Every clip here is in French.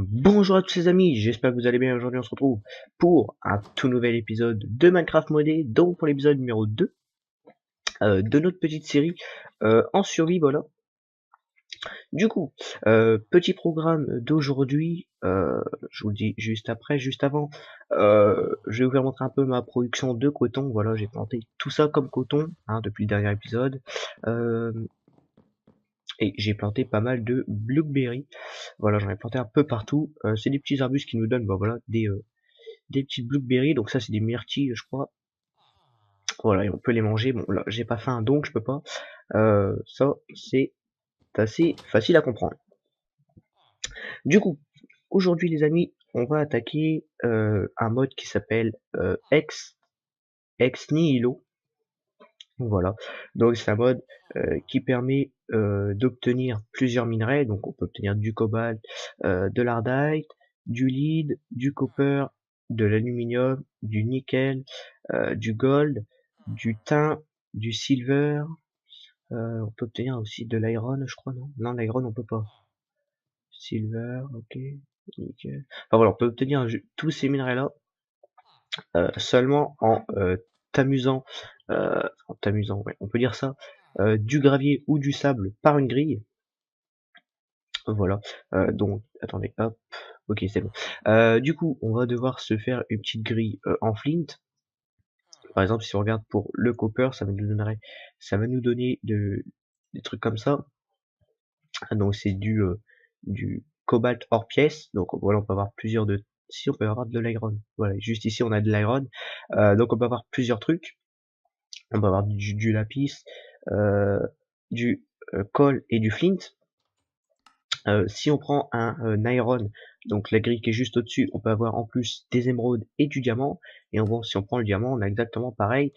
Bonjour à tous les amis, j'espère que vous allez bien. Aujourd'hui on se retrouve pour un tout nouvel épisode de Minecraft modé, donc pour l'épisode numéro 2 de notre petite série en survie, voilà. Du coup, petit programme d'aujourd'hui, je vous le dis juste après, juste avant, je vais vous faire montrer un peu ma production de coton. Voilà, j'ai planté tout ça comme coton hein, depuis le dernier épisode. Et j'ai planté pas mal de blueberry. Voilà, j'en ai planté un peu partout. C'est des petits arbustes qui nous donnent bah, voilà, des petites blueberries. Donc ça c'est des myrtilles je crois. Voilà, et on peut les manger. Bon là j'ai pas faim donc je peux pas. Ça c'est assez facile à comprendre. Du coup, aujourd'hui les amis, on va attaquer un mode qui s'appelle Ex Nihilo. Voilà, donc c'est un mode qui permet d'obtenir plusieurs minerais. Donc on peut obtenir du cobalt, de l'ardite, du lead, du copper, de l'aluminium, du nickel, du gold, du tin, du silver. On peut obtenir aussi de l'iron, je crois, non? Non, l'iron on peut pas. Silver, ok, nickel. Enfin voilà, on peut obtenir tous ces minerais là seulement en t'amusant, ouais, on peut dire ça, du gravier ou du sable par une grille. Voilà, donc attendez, hop, ok c'est bon. Du coup, on va devoir se faire une petite grille en flint. Par exemple, si on regarde pour le copper, ça va nous donner des trucs comme ça. Donc c'est du cobalt hors pièce. Donc voilà, on peut avoir plusieurs de si on peut avoir de l'iron. Voilà, juste ici on a de l'iron. Donc on peut avoir plusieurs trucs. On peut avoir du lapis, du coal et du flint. Si on prend un iron, donc la grille qui est juste au-dessus, on peut avoir en plus des émeraudes et du diamant. Et bon, si on prend le diamant, on a exactement pareil,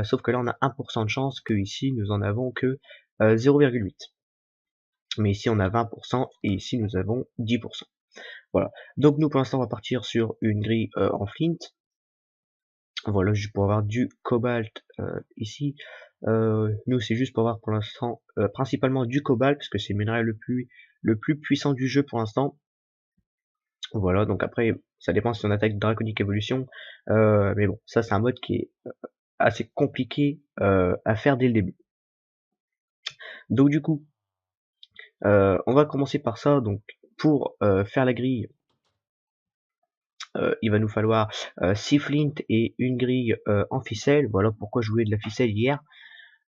sauf que là on a 1% de chance que ici nous en avons que 0,8. Mais ici on a 20% et ici nous avons 10%. Voilà. Donc nous pour l'instant on va partir sur une grille en flint. Voilà, juste pour avoir du cobalt ici. Nous c'est juste pour avoir pour l'instant principalement du cobalt, parce que c'est le minerai le plus puissant du jeu pour l'instant. Voilà, donc après ça dépend si on attaque Draconic Evolution. Mais bon, ça c'est un mode qui est assez compliqué à faire dès le début. Donc du coup, on va commencer par ça. Donc pour faire la grille, il va nous falloir 6 flint et une grille en ficelle. Voilà pourquoi je voulais de la ficelle hier.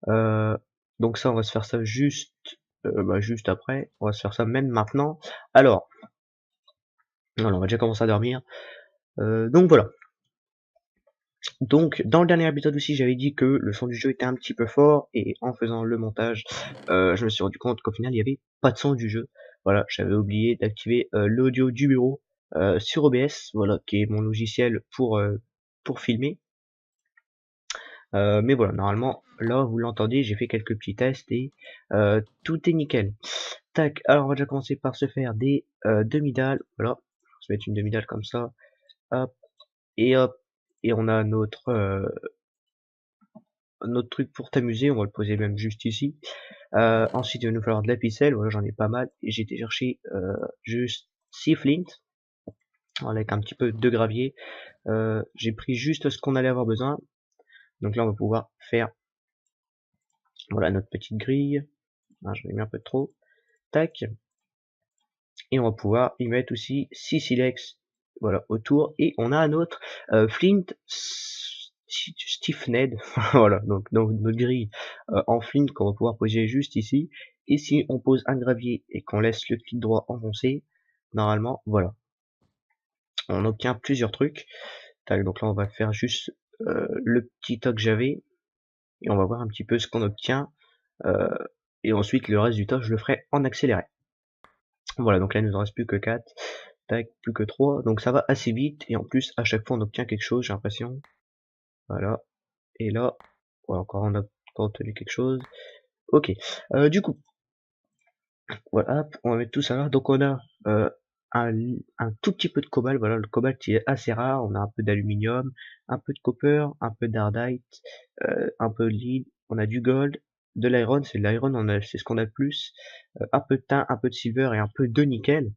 Donc ça, on va se faire ça juste après. On va se faire ça même maintenant. Alors, on va déjà commencer à dormir. Donc voilà. Donc dans le dernier épisode aussi, j'avais dit que le son du jeu était un petit peu fort, et en faisant le montage, je me suis rendu compte qu'au final, il n'y avait pas de son du jeu. Voilà, j'avais oublié d'activer l'audio du bureau sur OBS, voilà, qui est mon logiciel pour filmer. Mais voilà, normalement, là, vous l'entendez, j'ai fait quelques petits tests et tout est nickel. Tac, alors on va déjà commencer par se faire des demi-dalles. Voilà, on va se mettre une demi-dalle comme ça. Hop, et on a notre truc pour t'amuser, on va le poser même juste ici. Ensuite, il va nous falloir de la ficelle, voilà, j'en ai pas mal. Et j'ai été chercher juste 6 flint, voilà, avec un petit peu de gravier. J'ai pris juste ce qu'on allait avoir besoin. Donc là, on va pouvoir faire, voilà, notre petite grille. Ah, j'en ai mis un peu de trop. Tac. Et on va pouvoir y mettre aussi 6 silex, voilà, autour. Et on a notre flint stiffened. Voilà, donc notre grille en flint qu'on va pouvoir poser juste ici. Et si on pose un gravier et qu'on laisse le clic droit enfoncé, normalement, voilà, on obtient plusieurs trucs. Tac, donc là, on va faire juste le petit tas que j'avais. Et on va voir un petit peu ce qu'on obtient. Et ensuite, le reste du tas, je le ferai en accéléré. Voilà, donc là, il nous en reste plus que 4. Tac, plus que 3. Donc ça va assez vite. Et en plus, à chaque fois, on obtient quelque chose, j'ai l'impression. Voilà. Et là, ouais, encore on a obtenu quelque chose. Ok. Du coup, voilà, on va mettre tout ça là. Donc on a un tout petit peu de cobalt. Voilà, le cobalt qui est assez rare. On a un peu d'aluminium, un peu de copper, un peu d'ardite, un peu de lead. On a du gold, de l'iron. C'est de l'iron, c'est ce qu'on a le plus. Un peu de tin, un peu de silver et un peu de nickel.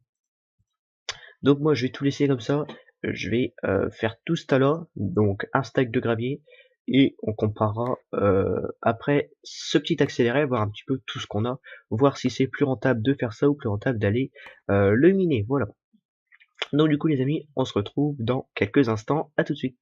Donc moi je vais tout laisser comme ça. Je vais faire tout ce tas-là, donc un stack de gravier, et on comparera après ce petit accéléré, voir un petit peu tout ce qu'on a, voir si c'est plus rentable de faire ça ou plus rentable d'aller le miner. Voilà. Donc du coup les amis, on se retrouve dans quelques instants. À tout de suite.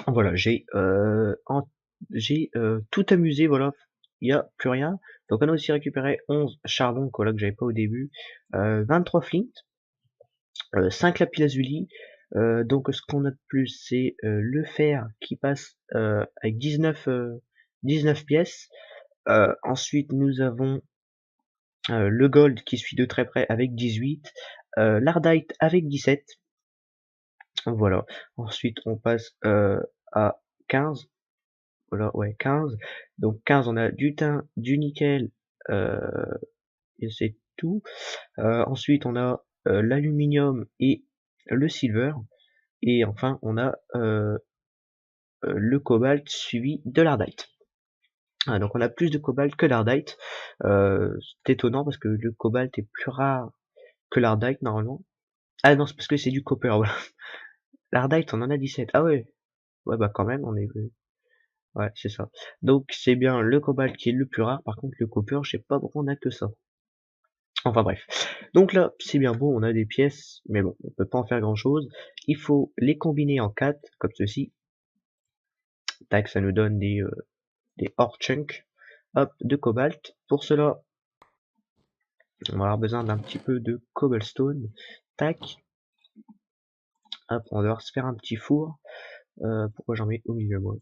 Voilà, j'ai tout amusé, voilà, il y a plus rien. Donc on a aussi récupéré 11 charbon, voilà, que j'avais pas au début, 23 flint, 5 lapis lazuli. Donc ce qu'on a de plus, c'est le fer qui passe avec 19 pièces. Ensuite nous avons le gold qui suit de très près avec 18, l'ardite avec 17. Voilà. Ensuite on passe à 15. Voilà, ouais, 15. Donc 15, on a du tin, du nickel, et c'est tout. Ensuite, on a l'aluminium et le silver. Et enfin, on a le cobalt suivi de l'ardite. Ah, donc on a plus de cobalt que l'ardite. C'est étonnant parce que le cobalt est plus rare que l'ardite normalement. Ah non, c'est parce que c'est du copper, voilà. L'ardite, on en a 17. Ah ouais. Ouais, bah quand même, on est... Ouais, c'est ça. Donc c'est bien le cobalt qui est le plus rare. Par contre, le copper, je sais pas pourquoi on a que ça. Enfin bref. Donc là, c'est bien beau, on a des pièces, mais bon, on peut pas en faire grand chose. Il faut les combiner en 4, comme ceci. Tac, ça nous donne des ore chunks. Hop, de cobalt. Pour cela, on va avoir besoin d'un petit peu de cobblestone. Tac. Hop, on va devoir se faire un petit four. Pourquoi j'en mets au milieu, moi?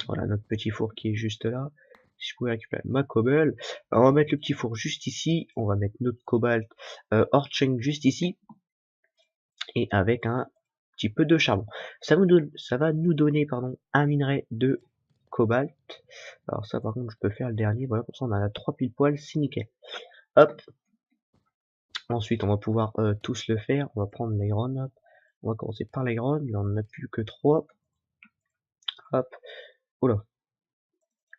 Voilà, notre petit four qui est juste là. Si je pouvais récupérer ma cobble. Alors, on va mettre le petit four juste ici. On va mettre notre cobalt ore chunk juste ici. Et avec un petit peu de charbon. Ça va nous donner pardon, un minerai de cobalt. Alors ça par contre je peux faire le dernier, voilà, comme ça on a 3 pile poil, c'est nickel. Hop. Ensuite on va pouvoir tous le faire, on va prendre l'iron, on va commencer par l'iron, là on n'en a plus que 3. Hop. Oula.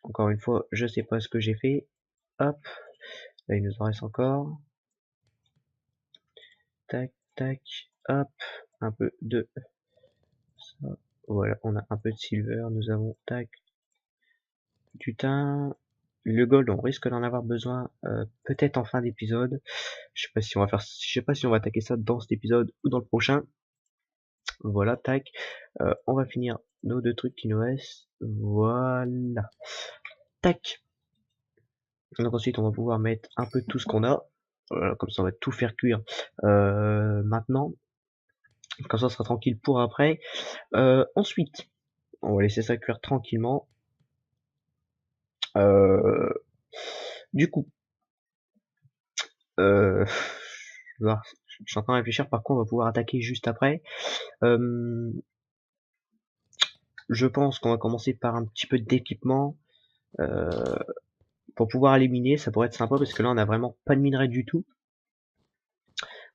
Encore une fois, je sais pas ce que j'ai fait. Hop. Là il nous en reste encore. Tac, tac, hop. Un peu de ça. Voilà, on a un peu de silver, nous avons tac, du tin, le gold, on risque d'en avoir besoin peut-être en fin d'épisode. Je sais pas si on va faire, je sais pas si on va attaquer ça dans cet épisode ou dans le prochain. Voilà, tac. On va finir nos 2 trucs qui nous restent. Voilà. Tac. Donc ensuite on va pouvoir mettre un peu de tout ce qu'on a. Voilà, comme ça on va tout faire cuire maintenant. Comme ça on sera tranquille pour après. Ensuite, on va laisser ça cuire tranquillement. Du coup, je suis en train de réfléchir par quoi on va pouvoir attaquer juste après. Je pense qu'on va commencer par un petit peu d'équipement. Pour pouvoir éliminer, ça pourrait être sympa parce que là on a vraiment pas de minerai du tout.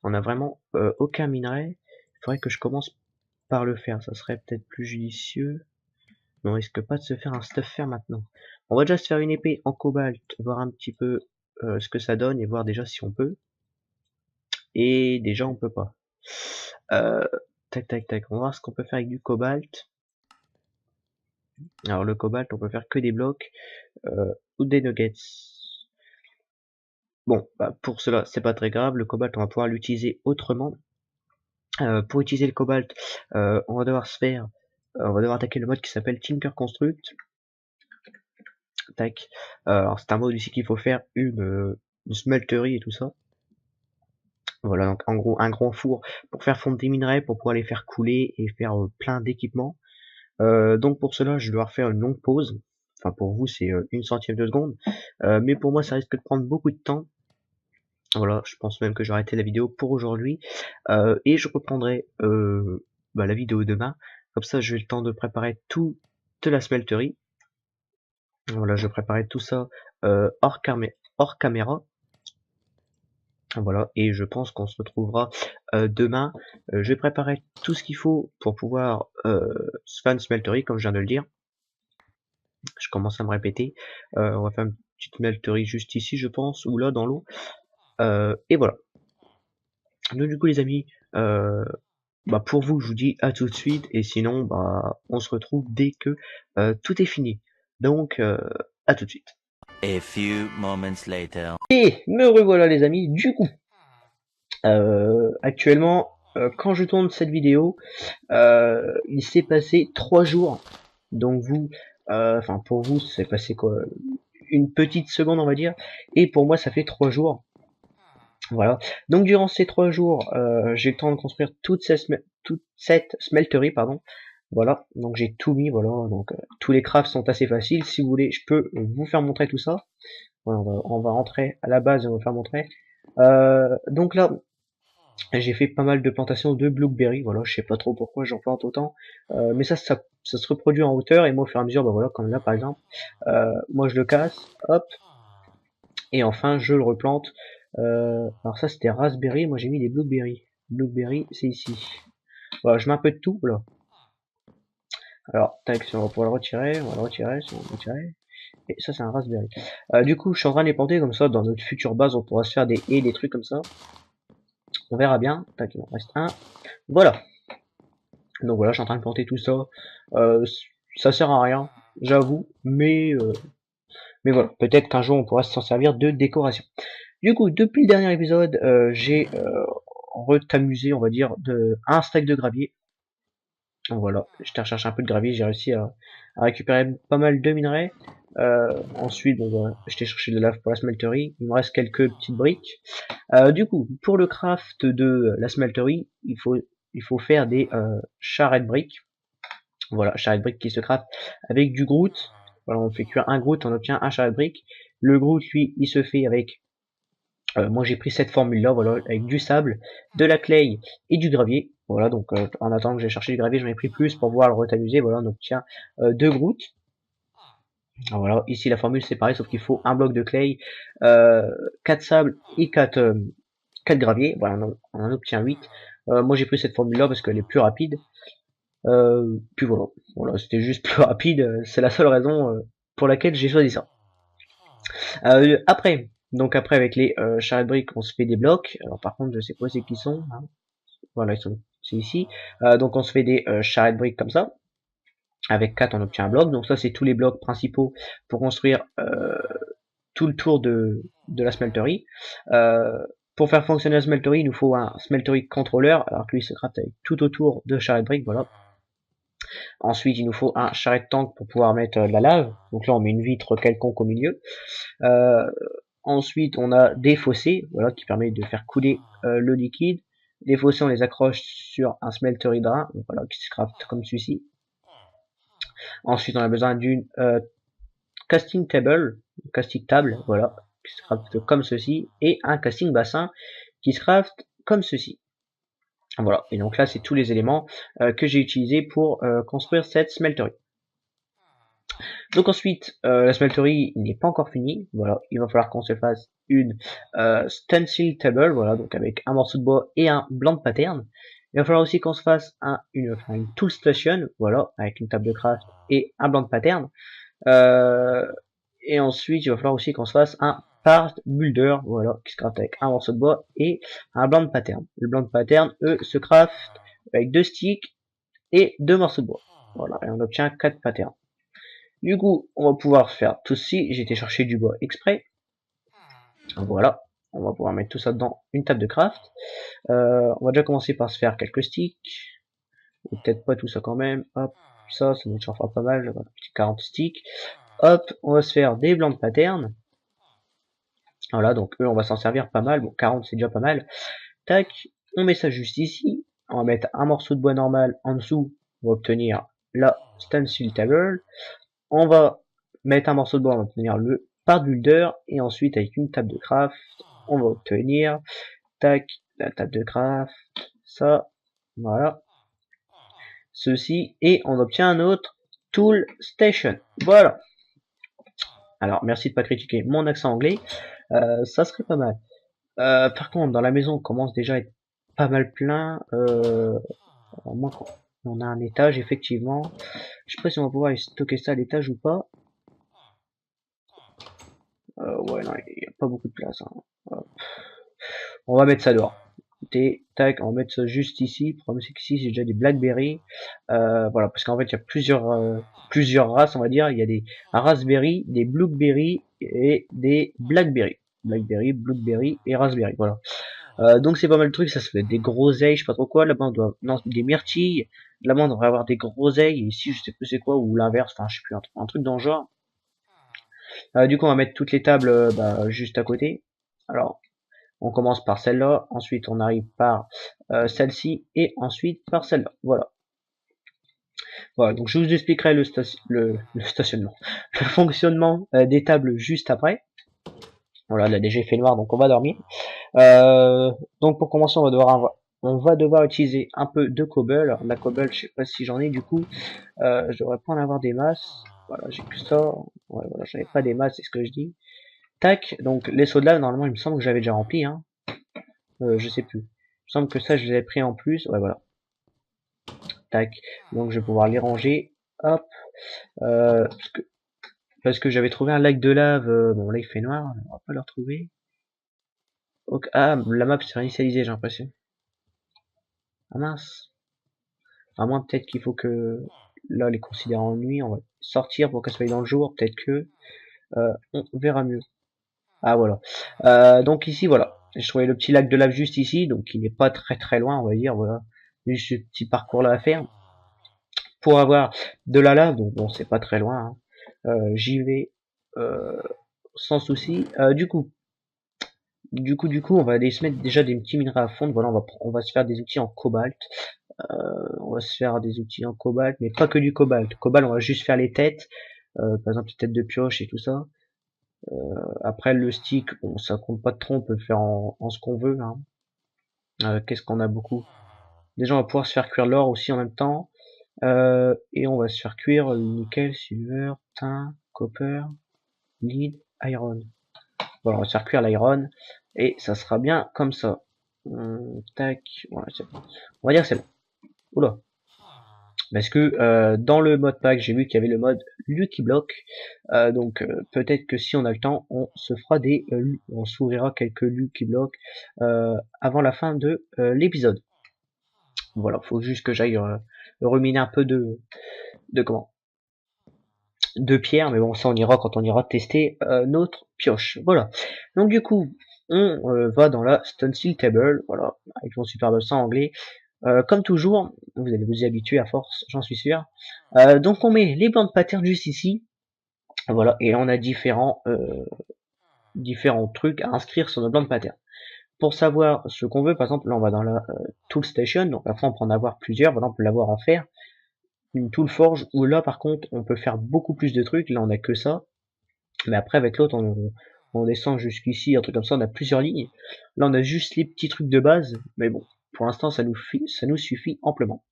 On a vraiment aucun minerai. Il faudrait que je commence par le faire, ça serait peut-être plus judicieux. Mais on risque pas de se faire un stuff fer maintenant. On va déjà se faire une épée en cobalt, voir un petit peu ce que ça donne et voir déjà si on peut. Et déjà on peut pas. Tac tac tac, on va voir ce qu'on peut faire avec du cobalt. Alors le cobalt, on peut faire que des blocs ou des nuggets. Bon, bah, pour cela, c'est pas très grave. Le cobalt, on va pouvoir l'utiliser autrement. Pour utiliser le cobalt, on va devoir on va devoir attaquer le mode qui s'appelle Tinker Construct. Tac. Alors c'est un mode ici qu'il faut faire une une smelterie et tout ça. Voilà, donc en gros un grand four pour faire fondre des minerais, pour pouvoir les faire couler et faire plein d'équipements. Donc pour cela, je dois refaire une longue pause. Enfin pour vous c'est une centième de seconde, mais pour moi ça risque de prendre beaucoup de temps. Voilà, je pense même que j'ai arrêté la vidéo pour aujourd'hui, et je reprendrai la vidéo demain. Comme ça, j'ai le temps de préparer tout de la smelterie. Voilà, je préparais tout ça hors caméra. Voilà, et je pense qu'on se retrouvera demain. Je vais préparer tout ce qu'il faut pour pouvoir faire une smelterie, comme je viens de le dire. Je commence à me répéter. On va faire une petite smelterie juste ici, je pense, ou là dans l'eau. Et voilà. Donc du coup les amis, pour vous je vous dis à tout de suite, et sinon on se retrouve dès que tout est fini. Donc à tout de suite. A few moments later. Et me revoilà les amis, du coup actuellement quand je tourne cette vidéo, il s'est passé 3 jours. Donc vous, enfin pour vous c'est passé quoi, une petite seconde on va dire, et pour moi ça fait 3 jours. Voilà. Donc durant ces 3 jours, j'ai le temps de construire toute cette smelterie, pardon. Voilà. Donc j'ai tout mis, voilà. Donc tous les crafts sont assez faciles. Si vous voulez, je peux vous faire montrer tout ça. Voilà, on va rentrer à la base et on va faire montrer. Donc là, j'ai fait pas mal de plantations de blueberry. Voilà, je sais pas trop pourquoi j'en plante autant, mais ça se reproduit en hauteur, et moi au fur et à mesure, voilà, comme là par exemple, moi je le casse, hop, et enfin je le replante. Alors ça c'était raspberry, moi j'ai mis des blueberry. Blueberry c'est ici. Voilà, je mets un peu de tout là. Alors tac, si on va pouvoir le retirer, on va le retirer, si on va le retirer. Et ça c'est un raspberry. Du coup je suis en train de les planter comme ça, dans notre future base on pourra se faire des haies, des trucs comme ça. On verra bien. Tac, il en reste un. Voilà. Donc voilà, je suis en train de planter tout ça. Euh, Ça sert à rien, j'avoue, mais voilà, peut-être qu'un jour on pourra s'en servir de décoration. Du coup, depuis le dernier épisode, j'ai retamusé, on va dire, un stack de gravier. Donc voilà, j'étais recherché un peu de gravier, j'ai réussi à récupérer pas mal de minerais. Ensuite, bon, voilà, j'étais chercher de la lave pour la smelterie. Il me reste quelques petites briques. Du coup, pour le craft de la smelterie, il faut faire des charrettes briques. Voilà, charrette brique qui se craft avec du grout. Voilà, on fait cuire un grout, on obtient un charrette brique. Le grout, lui, il se fait avec moi j'ai pris cette formule là, voilà, avec du sable, de la clay et du gravier. Voilà, donc en attendant que j'ai cherché du gravier, j'en ai pris plus pour pouvoir le retamuser. Voilà, on obtient 2 groutes. Alors voilà, ici la formule c'est pareil, sauf qu'il faut un bloc de clay, 4 sable et 4 graviers. Voilà, on en obtient 8. Moi j'ai pris cette formule là parce qu'elle est plus rapide. Puis voilà, voilà, c'était juste plus rapide, c'est la seule raison pour laquelle j'ai choisi ça. Après avec les charrettes briques, on se fait des blocs. Alors par contre, je sais pas c'est qui sont. Hein. Voilà, c'est ici. Donc on se fait des charrettes briques comme ça. Avec 4, on obtient un bloc. Donc ça, c'est tous les blocs principaux pour construire tout le tour de la smelterie. Pour faire fonctionner la smelterie, il nous faut un smeltery controller. Alors que lui, se craft avec tout autour de charrettes briques. Voilà. Ensuite, il nous faut un charrette tank pour pouvoir mettre de la lave. Donc là, on met une vitre quelconque au milieu. Ensuite, on a des fossés, voilà, qui permettent de faire couler le liquide. Les fossés, on les accroche sur un smeltery drain, donc voilà, qui se craft comme celui-ci. Ensuite, on a besoin d'une casting table, voilà, qui se craft comme ceci, et un casting bassin qui se craft comme ceci. Voilà, et donc là, c'est tous les éléments que j'ai utilisés pour construire cette smeltery. Donc ensuite, la smeltery n'est pas encore finie. Voilà, il va falloir qu'on se fasse une stencil table, voilà, donc avec un morceau de bois et un blanc de pattern. Il va falloir aussi qu'on se fasse une tool station, voilà, avec une table de craft et un blanc de pattern. Et ensuite, il va falloir aussi qu'on se fasse un part builder, voilà, qui se craft avec un morceau de bois et un blanc de pattern. Le blanc de pattern, eux, se craft avec 2 sticks et 2 morceaux de bois. Voilà, et on obtient 4 patterns. Du coup, on va pouvoir faire tout ceci. J'ai été chercher du bois exprès. Voilà, on va pouvoir mettre tout ça dans une table de craft. On va déjà commencer par se faire quelques sticks. Ou peut-être pas tout ça quand même. Hop, ça nous fera pas mal. 40 sticks. Hop, on va se faire des blancs de pattern. Voilà, donc eux, on va s'en servir pas mal. Bon, 40, c'est déjà pas mal. Tac, on met ça juste ici. On va mettre un morceau de bois normal en dessous. On va obtenir la stencil table. On va mettre un morceau de bois, on va obtenir le part builder. Et ensuite, avec une table de craft, on va obtenir, tac, la table de craft. Ça, voilà. Ceci. Et on obtient un autre tool station. Voilà. Alors, merci de pas critiquer mon accent anglais. Ça serait pas mal. Par contre, dans la maison, on commence déjà à être pas mal plein. Alors moi, on a un étage, effectivement. Je sais pas si on va pouvoir stocker ça à l'étage ou pas. Ouais, non, il n'y a pas beaucoup de place. Hein. On va mettre ça dehors. Tac, on va mettre ça juste ici. Le problème, c'est qu'ici, c'est déjà des blackberries. Voilà, parce qu'en fait, il y a plusieurs races, on va dire. Il y a des raspberry, des blueberry et des blackberry. Blackberry, blueberry et raspberry. Voilà. Donc c'est pas mal de trucs, ça fait des groseilles, je sais pas trop quoi, là-bas on doit, non, des myrtilles, là-bas on devrait avoir des groseilles, et ici je sais plus c'est quoi, ou l'inverse, enfin je sais plus, un truc dans le genre. Du coup on va mettre toutes les tables juste à côté. Alors, on commence par celle-là, ensuite on arrive par celle-ci, et ensuite par celle-là, voilà. Voilà, donc je vous expliquerai le stationnement, le fonctionnement des tables juste après. Voilà, là déjà il fait noir, donc on va dormir. Donc pour commencer, on va devoir utiliser un peu de cobble. Alors, la cobble, je sais pas si j'en ai du coup. Je devrais pas en avoir des masses. Voilà, j'ai que ça. Ouais, voilà, j'avais pas des masses, c'est ce que je dis. Tac, donc les seaux de lave, normalement, il me semble que j'avais déjà rempli. Hein. Je sais plus. Il me semble que ça, je les ai pris en plus. Ouais, voilà. Tac, donc je vais pouvoir les ranger. Hop. Parce que j'avais trouvé un lac de lave. Bon, là, il fait noir. On va pas le retrouver. Ok, ah, la map s'est réinitialisée, j'ai l'impression. Ah mince. À moins peut-être qu'il faut que là les considérer en nuit, on va sortir pour qu'elle soit dans le jour, peut-être que on verra mieux. Ah voilà. Donc ici voilà, je trouvais le petit lac de lave juste ici, donc il n'est pas très loin, on va dire, voilà. Juste ce petit parcours là à faire pour avoir de la lave, donc bon c'est pas très loin. Hein. J'y vais sans souci. Du coup, on va aller se mettre déjà des petits minerais à fondre. Voilà, on va se faire des outils en cobalt. On va se faire des outils en cobalt, mais pas que du cobalt. Cobalt, on va juste faire les têtes, par exemple les têtes de pioche et tout ça. Après le stick, bon, ça compte pas trop, on peut le faire en ce qu'on veut. Hein. Qu'est-ce qu'on a beaucoup? Déjà, on va pouvoir se faire cuire l'or aussi en même temps. Et on va se faire cuire le nickel, silver, tin, copper, lead, iron. Voilà, on va se faire cuire l'iron. Et ça sera bien comme ça. Tac, voilà, c'est bon. On va dire que c'est bon. Oula. Parce que dans le mode pack, j'ai vu qu'il y avait le mode Lucky Block. Donc peut-être que si on a le temps, on se fera on s'ouvrira quelques Lucky Block avant la fin de l'épisode. Voilà, faut juste que j'aille reminer un peu de comment de pierre, mais bon ça on ira quand on ira tester notre pioche. Voilà. Donc du coup, on va dans la Stencil Table, voilà, avec mon super accent anglais. Comme toujours, vous allez vous y habituer à force, j'en suis sûr. Donc on met les bandes patterns juste ici. Voilà, et on a différents trucs à inscrire sur notre bande pattern. Pour savoir ce qu'on veut, par exemple, là on va dans la Tool Station, donc après on peut en avoir plusieurs, voilà, on peut l'avoir à faire. Une Tool Forge, où là par contre on peut faire beaucoup plus de trucs, là on a que ça. Mais après avec l'autre on descend jusqu'ici, un truc comme ça, on a plusieurs lignes. Là on a juste les petits trucs de base, mais bon, pour l'instant ça nous suffit amplement.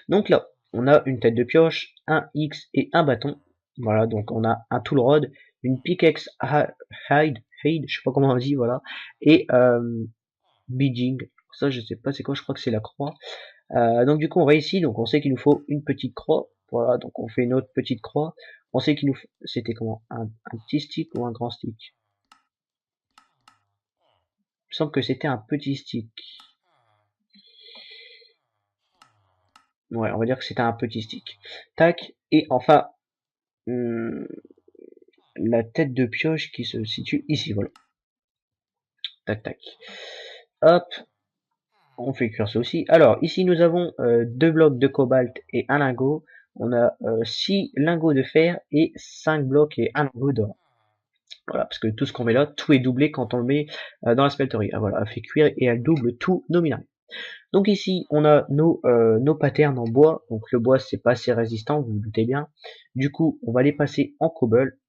Donc là, on a une tête de pioche, un X et un bâton. Voilà, donc on a un tool rod, une pickaxe hide, je sais pas comment on dit, voilà, et beading. Ça, je sais pas c'est quoi, je crois que c'est la croix. Donc du coup, on va ici, donc on sait qu'il nous faut une petite croix. Voilà, donc on fait une autre petite croix. On sait qu'il nous faut, c'était comment, un petit stick ou un grand stick. Il me semble que c'était un petit stick. Ouais, on va dire que c'était un petit stick. Tac, et enfin, la tête de pioche qui se situe ici, voilà. Tac, tac. Hop, on fait cuire ça aussi. Alors, ici, nous avons 2 blocs de cobalt et un lingot. On a 6 lingots de fer et 5 blocs et un lingot d'or. Voilà, parce que tout ce qu'on met là, tout est doublé quand on le met dans la smelterie. Ah, voilà, elle fait cuire et elle double tous nos minerais. Donc ici, on a nos patterns en bois. Donc le bois, c'est pas assez résistant, vous vous doutez bien. Du coup, on va les passer en cobble.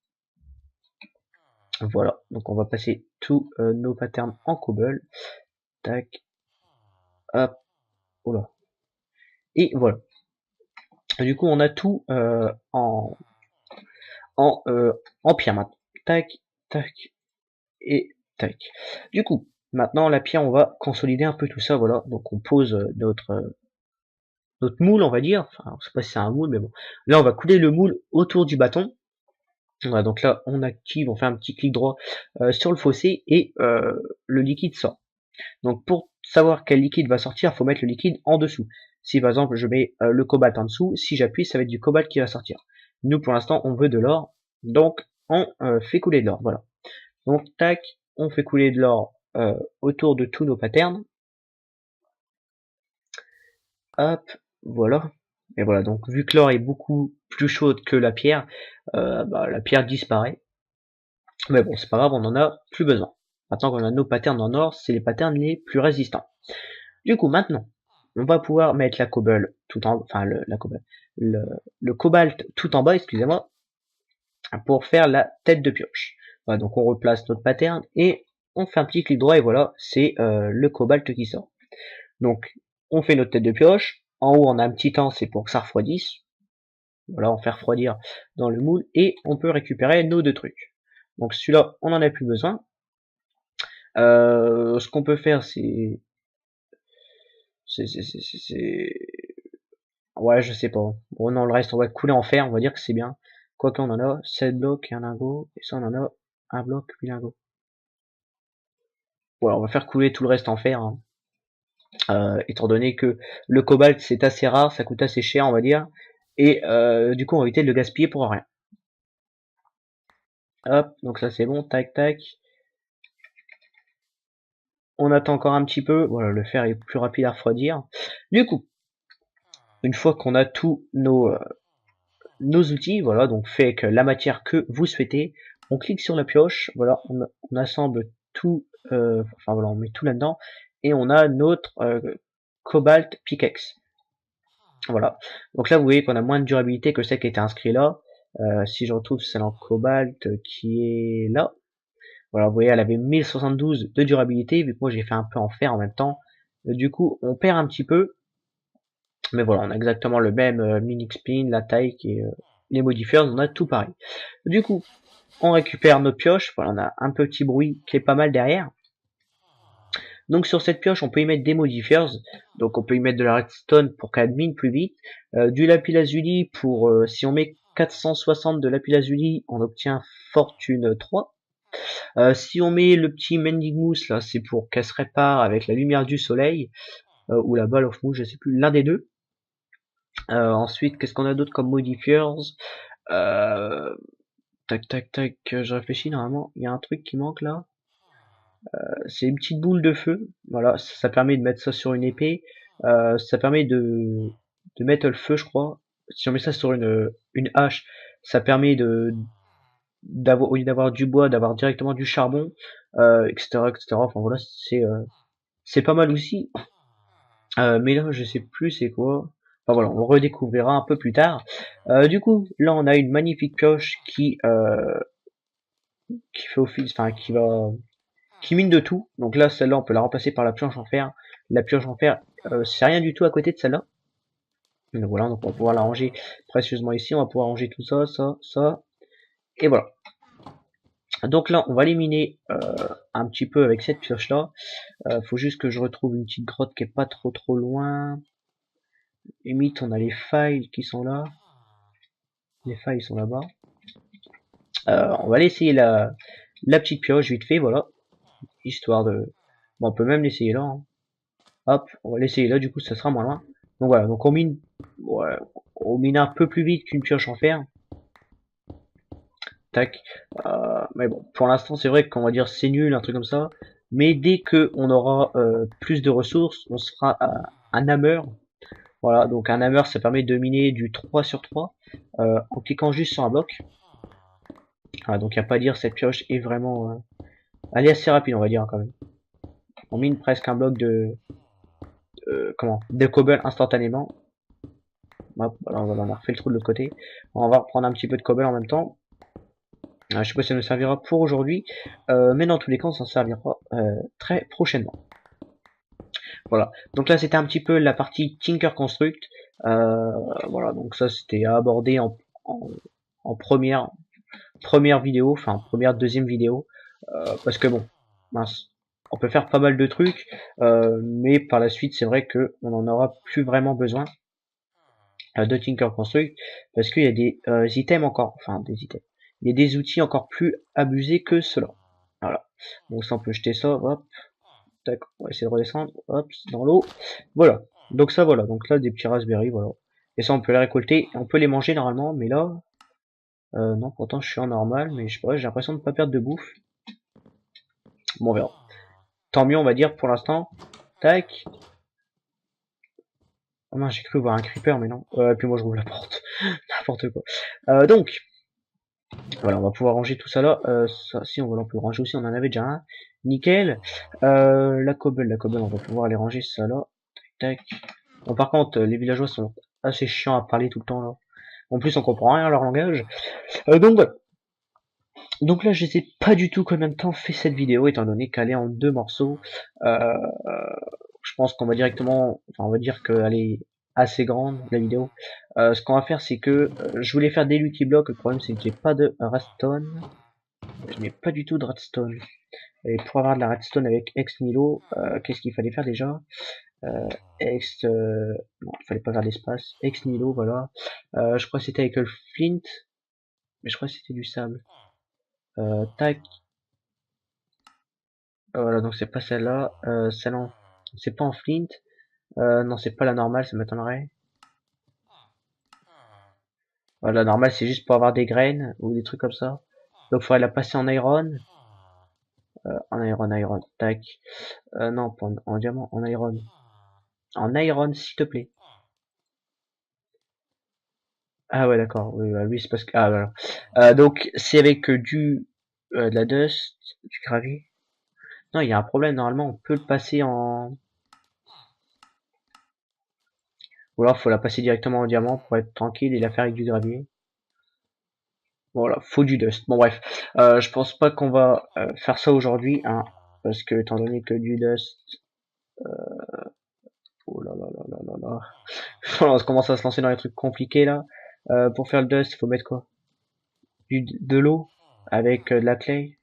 Voilà, donc on va passer tous nos patterns en cobble. Tac, hop, voilà. Et voilà. Du coup, on a tout en pierre maintenant. Tac, tac, et tac. Du coup, maintenant la pierre, on va consolider un peu tout ça, voilà. Donc on pose notre moule, on va dire. Enfin, je sais pas si c'est un moule, mais bon. Là, on va couler le moule autour du bâton. Voilà, donc là, on active, on fait un petit clic droit sur le fossé et le liquide sort. Donc pour savoir quel liquide va sortir, il faut mettre le liquide en dessous. Si par exemple je mets le cobalt en dessous, si j'appuie, ça va être du cobalt qui va sortir. Nous pour l'instant, on veut de l'or, donc on fait couler de l'or. Voilà. Donc tac, on fait couler de l'or autour de tous nos patterns. Hop, voilà. Et voilà, donc vu que l'or est beaucoup plus chaude que la pierre, la pierre disparaît. Mais bon, c'est pas grave, on en a plus besoin. Maintenant qu'on a nos patterns en or, c'est les patterns les plus résistants. Du coup, maintenant, on va pouvoir mettre la cobble tout en, enfin le cobalt tout en bas, excusez-moi, pour faire la tête de pioche. Voilà, donc on replace notre pattern et on fait un petit clic droit et voilà, c'est le cobalt qui sort. Donc, on fait notre tête de pioche. En haut, on a un petit temps, c'est pour que ça refroidisse. Voilà, on fait refroidir dans le moule et on peut récupérer nos deux trucs. Donc celui-là, on n'en a plus besoin. Ce qu'on peut faire, c'est... Ouais, je sais pas. Bon, non, le reste, on va couler en fer, on va dire que c'est bien. Quoique, on en a 7 blocs et un lingot. Et ça, on en a un bloc, 8 lingots. Voilà, on va faire couler tout le reste en fer. Hein. Étant donné que le cobalt, c'est assez rare, ça coûte assez cher, on va dire. Et du coup, on va éviter de le gaspiller pour rien. Hop, donc ça c'est bon, tac, tac. On attend encore un petit peu. Voilà, le fer est plus rapide à refroidir. Du coup, une fois qu'on a tous nos outils, voilà, donc fait avec la matière que vous souhaitez, on clique sur la pioche, voilà, on assemble tout, enfin voilà, on met tout là-dedans, et on a notre cobalt pickaxe. Voilà. Donc là, vous voyez qu'on a moins de durabilité que celle qui était inscrite là. Si je retrouve celle en cobalt qui est là, voilà, vous voyez, elle avait 1072 de durabilité, vu que moi j'ai fait un peu en fer en même temps. Du coup, on perd un petit peu, mais voilà, on a exactement le même mini spin, la taille et les modifiers, on a tout pareil. Du coup, on récupère nos pioches, voilà, on a un petit bruit qui est pas mal derrière. Donc sur cette pioche, on peut y mettre des modifiers, donc on peut y mettre de la redstone pour qu'elle mine plus vite, du lapis lazuli pour, si on met 460 de lapis lazuli, on obtient fortune 3. Si on met le petit mending mousse là, c'est pour qu'elle se répare avec la lumière du soleil, ou la balle of mousse, je sais plus, l'un des deux. Ensuite, qu'est-ce qu'on a d'autre comme modifiers? Tac tac tac, je réfléchis, normalement, il y a un truc qui manque là. C'est une petite boule de feu, voilà, ça permet de mettre ça sur une épée, ça permet de mettre le feu, je crois. Si on met ça sur une hache, ça permet d'avoir, au lieu d'avoir du bois, d'avoir directement du charbon, etc., etc. Enfin voilà, c'est pas mal aussi. Mais là, je sais plus c'est quoi. Enfin voilà, on le redécouvrira un peu plus tard. Du coup, là, on a une magnifique pioche qui fait office, enfin qui mine de tout. Donc là, celle-là, on peut la remplacer par la pioche en fer. La pioche en fer, c'est rien du tout à côté de celle-là. Donc voilà, donc on va pouvoir la ranger précieusement ici. On va pouvoir ranger tout ça, ça, ça. Et voilà. Donc là, on va les miner un petit peu avec cette pioche-là. Faut juste que je retrouve une petite grotte qui est pas trop loin. Limite, on a les failles qui sont là. Les failles sont là-bas. On va aller essayer la petite pioche vite fait, voilà. Histoire de... Bon, on peut même l'essayer là. Hein. Hop, on va l'essayer là, du coup ça sera moins loin. Donc voilà, donc on mine, ouais, on mine un peu plus vite qu'une pioche en fer. Tac. Mais bon, pour l'instant c'est vrai qu'on va dire c'est nul, un truc comme ça. Mais dès que on aura plus de ressources, on se fera un hammer. Voilà, donc un hammer ça permet de miner du 3 sur 3 en cliquant juste sur un bloc. Ah, donc il n'y a pas à dire, cette pioche est vraiment... elle est assez rapide, on va dire, quand même. On mine presque un bloc de cobble instantanément. Hop, voilà, on a refait le trou de l'autre côté. On va reprendre un petit peu de cobble en même temps. Je sais pas si ça nous servira pour aujourd'hui, mais dans tous les cas, on s'en servira très prochainement. Voilà. Donc là, c'était un petit peu la partie Tinker Construct. Voilà. Donc ça, c'était à aborder en première vidéo, enfin deuxième vidéo, parce que bon, mince, on peut faire pas mal de trucs, mais par la suite, c'est vrai que on en aura plus vraiment besoin de Tinker Construct, parce qu'il y a des items encore, enfin des items, il y a des outils encore plus abusés que cela. Voilà. Donc ça, on peut jeter ça, hop, tac, on va essayer de redescendre, hop, dans l'eau, voilà. Donc ça, voilà. Donc là, des petits raspberries, voilà. Et ça, on peut les récolter, on peut les manger normalement, mais là, non, pourtant je suis en normal, mais je sais pas, j'ai l'impression de pas perdre de bouffe. Bon, on verra. Tant mieux, on va dire, pour l'instant. Tac. Oh mince, j'ai cru voir un creeper, mais non. Et puis moi, je rouvre la porte. N'importe quoi. Donc, voilà, on va pouvoir ranger tout ça là. Ça, si, on peut le ranger aussi, on en avait déjà un. Nickel. La cobble, on va pouvoir les ranger, ça là. Tac, tac. Bon, par contre, les villageois sont assez chiants à parler tout le temps, là. En plus, on comprend rien à leur langage. Donc, voilà. Donc là, je sais pas du tout combien de temps fait cette vidéo, étant donné qu'elle est en 2 morceaux. Euh, je pense qu'on va directement, enfin, on va dire qu'elle est assez grande, la vidéo. Ce qu'on va faire, c'est que je voulais faire des Lucky Blocks. Le problème, c'est que j'ai pas de redstone. Je n'ai pas du tout de redstone. Et pour avoir de la redstone avec Ex Nihilo, qu'est-ce qu'il fallait faire déjà? Ex, non, il fallait pas faire l'espace. Ex Nihilo, voilà. Je crois que c'était avec le flint, mais je crois que c'était du sable. Tac. Voilà, donc c'est pas celle-là. Celle-là, c'est pas en flint. Non, c'est pas la normale, ça m'étonnerait. Voilà, la normale, c'est juste pour avoir des graines ou des trucs comme ça. Donc, il faudrait la passer en iron. Iron. Tac. Non, pas en diamant, en iron. En iron, s'il te plaît. Ah ouais, d'accord. Oui, bah, lui, c'est parce que... Ah, voilà. Donc, c'est avec de la dust, du gravier. Non, il y a un problème. Normalement, on peut le passer en... Ou alors, faut la passer directement en diamant pour être tranquille et la faire avec du gravier. Voilà, faut du dust. Bon, bref. Je pense pas qu'on va faire ça aujourd'hui, hein. Parce que, étant donné que du dust... Oh là là là là là là. On commence à se lancer dans les trucs compliqués, là. Pour faire le dust, il faut mettre quoi? De l'eau avec de la clay.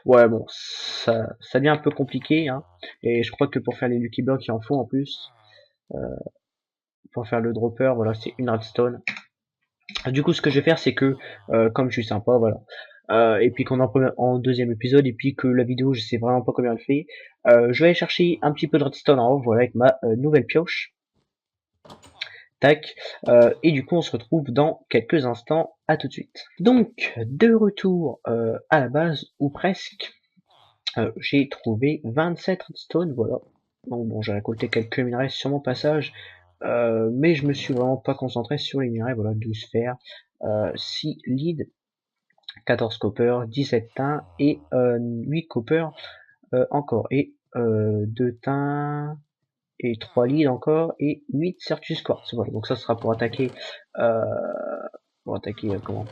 Ouais, bon, ça devient un peu compliqué, hein. Et je crois que pour faire les Lucky Blocks, il en faut en plus. Pour faire le dropper, voilà, c'est une redstone. Du coup, ce que je vais faire, c'est que, comme je suis sympa, voilà. Et puis qu'on en deuxième épisode, et puis que la vidéo, je sais vraiment pas combien elle fait. Je vais aller chercher un petit peu de redstone en haut, voilà, avec ma nouvelle pioche. Tac. Et du coup, on se retrouve dans quelques instants. À tout de suite. Donc, de retour à la base, ou presque. J'ai trouvé 27 redstone, voilà. Donc bon, j'ai récolté quelques minerais sur mon passage, mais je me suis vraiment pas concentré sur les minerais, voilà, 12 fer, 6 lead, 14 copper, 17 tin et 8 copper encore, et 2 tin et 3 lead encore, et 8 Certus Quartz, voilà, donc ça sera euh, pour attaquer comment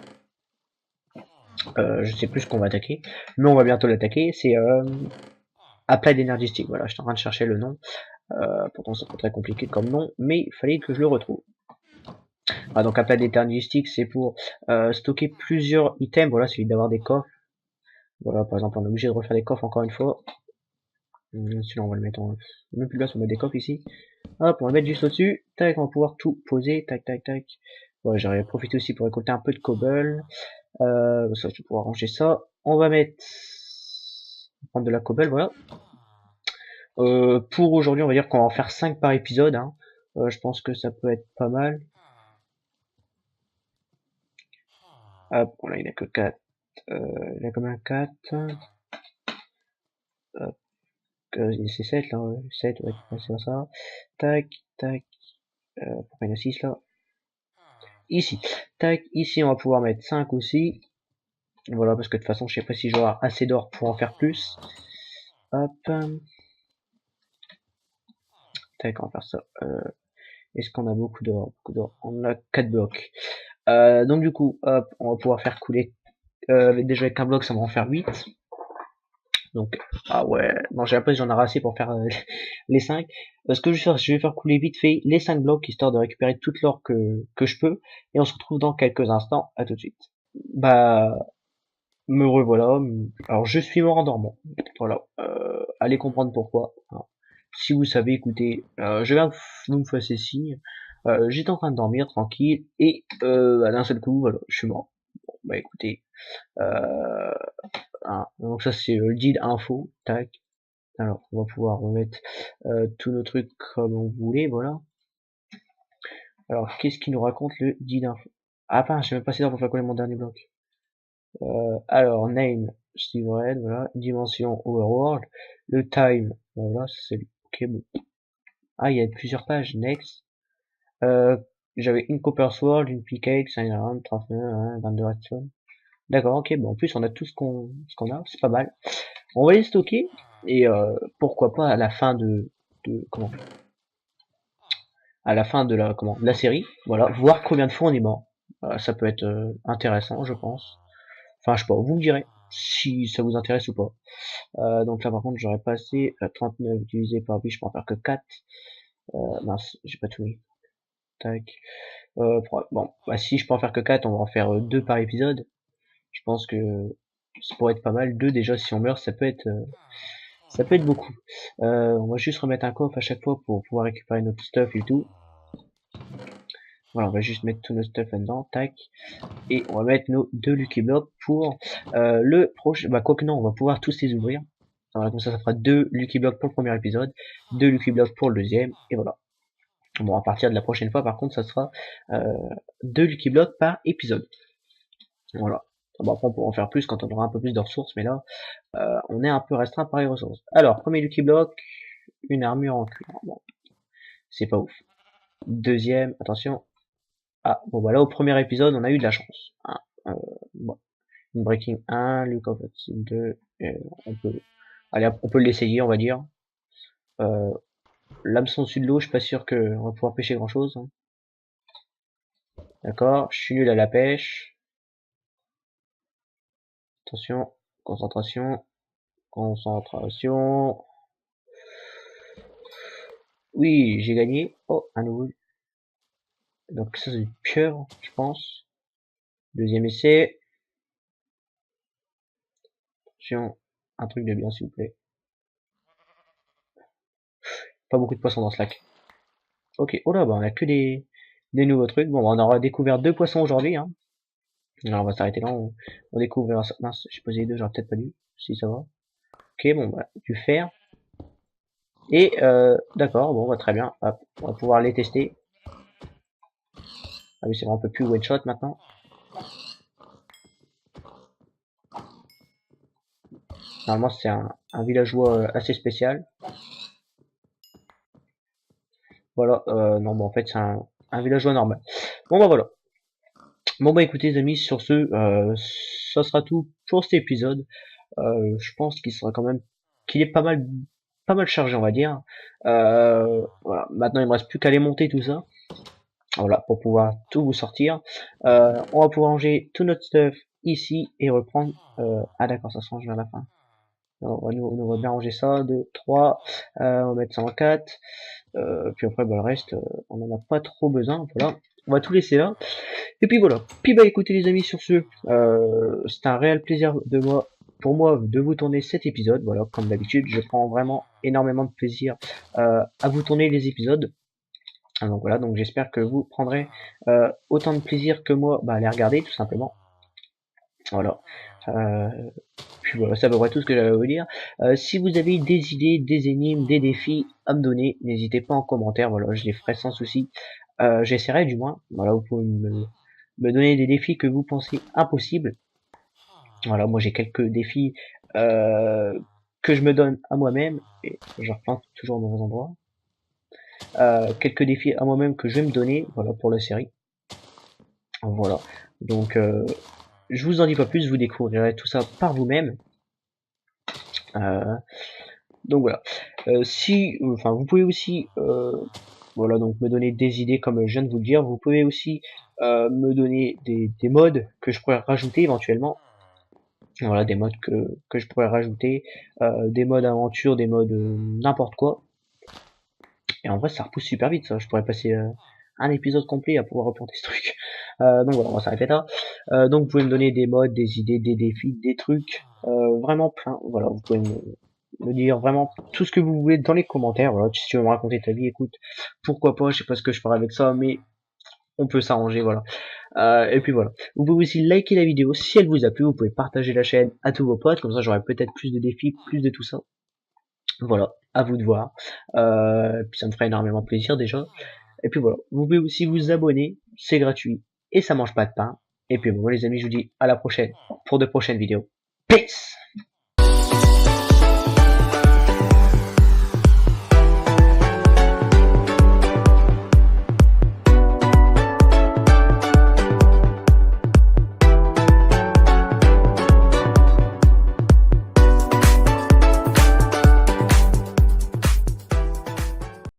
je sais plus ce qu'on va attaquer, mais on va bientôt l'attaquer, c'est Applied Energy Stick, voilà, je suis en train de chercher le nom. Pourtant c'est pas très compliqué comme nom, mais il fallait que je le retrouve. Ah, donc Applied Energy Stick, c'est pour stocker plusieurs items. Voilà, c'est d'avoir des coffres. Voilà, par exemple, on est obligé de refaire des coffres encore une fois. Sinon, on va le mettre en... Même plus là, on met des coffres ici. Hop, on va le mettre juste au-dessus. Tac, on va pouvoir tout poser. Tac, tac, tac. Ouais, j'aurais profité aussi pour récolter un peu de cobble. Ça, je vais pouvoir ranger ça. On va mettre... prendre de la cobble, voilà. Pour aujourd'hui, on va dire qu'on va en faire 5 par épisode, hein. Je pense que ça peut être pas mal. Hop, bon là il a que 4. Il a quand même 4. Hop, c'est 7 là, ouais. 7, ouais, c'est ça. Tac, tac. Pourquoi il y en a 6 là? ici. Tac, ici on va pouvoir mettre 5 aussi. Voilà, parce que de toute façon, je sais pas si j'aurai assez d'or pour en faire plus. Hop. Tac, on va faire ça. Est-ce qu'on a beaucoup d'or? On a 4 blocs. Donc du coup, hop, on va pouvoir faire couler. Déjà avec un bloc, ça va en faire 8. Donc, ah ouais, non, j'ai l'impression que j'en ai assez pour faire les 5. Ce que je vais faire couler vite fait les 5 blocs, histoire de récupérer toute l'or que je peux. Et on se retrouve dans quelques instants. À tout de suite. Bah, me revoilà. Alors, je suis mort en dormant. Voilà. Allez comprendre pourquoi. Hein. Si vous savez, écoutez, je vais vous me fassiez signe. J'étais en train de dormir tranquille et d'un seul coup, voilà, je suis mort. Bon, bah écoutez, euh, hein, donc ça c'est le deal info. Tac. Alors, on va pouvoir remettre tous nos trucs comme on voulait, voilà. Alors, qu'est-ce qu'il nous raconte le deal info? Ah, pas, j'ai même pas assez d'heures pour faire coller mon dernier bloc. Alors, name, Steve Red, voilà. Dimension, Overworld. Le time, voilà, c'est ok, bon. Ah, il y a plusieurs pages, next. J'avais une Copper Sword, une Pickaxe, un Iron, 39, hein, 22 redstone. D'accord, ok, bon, en plus, on a tout ce qu'on a, c'est pas mal. On va les stocker, et pourquoi pas à la fin comment, à la fin de la série, voilà, voir combien de fois on est mort. Ça peut être intéressant, je pense. Enfin, je sais pas, vous me direz si ça vous intéresse ou pas. Donc là, par contre, j'aurais passé 39 divisé par 8, je peux en faire que 4. Mince, j'ai pas tout mis. Tac. Bon, bah, si je peux en faire que 4, on va en faire 2 par épisode. Je pense que ça pourrait être pas mal. 2 déjà, si on meurt, ça peut être beaucoup. On va juste remettre un coffre à chaque fois pour pouvoir récupérer notre stuff et tout. Voilà, on va juste mettre tout notre stuff là-dedans, tac. Et on va mettre nos 2 Lucky Blocks pour le prochain. Bah, quoique non, on va pouvoir tous les ouvrir. Voilà, comme ça fera 2 Lucky Blocks pour le premier épisode, 2 Lucky Blocks pour le deuxième, et voilà. Bon, à partir de la prochaine fois, par contre, ça sera 2 Lucky Blocks par épisode. Voilà. Bon, après, on pourra en faire plus quand on aura un peu plus de ressources, mais là, on est un peu restreint par les ressources. Alors, premier Lucky Block, une armure en cuir. Bon, c'est pas ouf. Deuxième, attention. Ah, bon, bah là, au premier épisode, on a eu de la chance. Hein. Bon. Une Breaking 1, Luke of Steel 2, on peut, allez, on peut l'essayer, on va dire. L'hameçon dessus de l'eau, je suis pas sûr qu'on va pouvoir pêcher grand chose. Hein. D'accord, je suis nul à la pêche. Attention, concentration, concentration. Oui, j'ai gagné. Oh, un nouveau. Donc ça c'est du pieuvre, je pense. Deuxième essai. Attention, un truc de bien s'il vous plaît. Pas beaucoup de poissons dans ce lac. Ok, oh là, bah on a que des nouveaux trucs. Bon, bah, on aura découvert 2 poissons aujourd'hui. Hein. Alors on va s'arrêter là. On découvre. Mince, j'ai posé les deux, j'aurais peut-être pas dû. Si ça va. Ok, bon, bah, du fer. Et d'accord, bon, bah, très bien. Hop, on va pouvoir les tester. Ah oui, c'est vrai, on peut plus one shot maintenant. Normalement, c'est un villageois assez spécial. Voilà, non, bah, en fait, c'est un villageois normal. Bon, bah, voilà. Bon, bah, écoutez, les amis, sur ce, ça sera tout pour cet épisode. Je pense qu'il sera quand même, qu'il est pas mal chargé, on va dire. Voilà, maintenant, il me reste plus qu'à les monter tout ça. Voilà, pour pouvoir tout vous sortir. On va pouvoir ranger tout notre stuff ici et reprendre. Ah, d'accord, ça se range vers la fin. Alors, on va bien ranger ça, 2, 3, on va mettre ça en 4, puis après bah, le reste, on en a pas trop besoin, voilà, on va tout laisser là, et puis voilà, puis bah écoutez les amis sur ce, c'est un réel plaisir pour moi de vous tourner cet épisode, voilà, comme d'habitude, je prends vraiment énormément de plaisir à vous tourner les épisodes, donc voilà, donc j'espère que vous prendrez autant de plaisir que moi à les regarder tout simplement, voilà. Puis voilà, c'est à peu près tout ce que j'avais à vous dire. Si vous avez des idées, des énigmes, des défis à me donner, n'hésitez pas en commentaire, voilà, je les ferai sans souci. J'essaierai du moins, voilà, vous pouvez me donner des défis que vous pensez impossibles. Voilà, moi j'ai quelques défis que je me donne à moi-même, et je replante toujours au mauvais endroit. Quelques défis à moi-même que je vais me donner, voilà, pour la série. Voilà. Donc je vous en dis pas plus, vous découvrirez tout ça par vous-même. Donc voilà. Si, enfin, vous pouvez aussi, voilà, donc me donner des idées comme je viens de vous le dire. Vous pouvez aussi me donner des modes que je pourrais rajouter éventuellement. Voilà, des modes que je pourrais rajouter, des modes aventure, des modes n'importe quoi. Et en vrai, ça repousse super vite, ça. Je pourrais passer un épisode complet à pouvoir reporter ce truc. Donc voilà, on va s'arrêter là. Donc vous pouvez me donner des modes, des idées, des défis, des trucs, vraiment plein. Voilà, vous pouvez me dire vraiment tout ce que vous voulez dans les commentaires. Voilà, si tu veux me raconter ta vie, écoute, pourquoi pas, je sais pas ce que je ferai avec ça, mais on peut s'arranger, voilà. Et puis voilà. Vous pouvez aussi liker la vidéo si elle vous a plu, vous pouvez partager la chaîne à tous vos potes, comme ça j'aurai peut-être plus de défis, plus de tout ça. Voilà, à vous de voir. Puis ça me ferait énormément plaisir déjà. Et puis voilà, vous pouvez aussi vous abonner, c'est gratuit et ça mange pas de pain. Et puis bon, les amis, je vous dis à la prochaine pour de prochaines vidéos. Peace!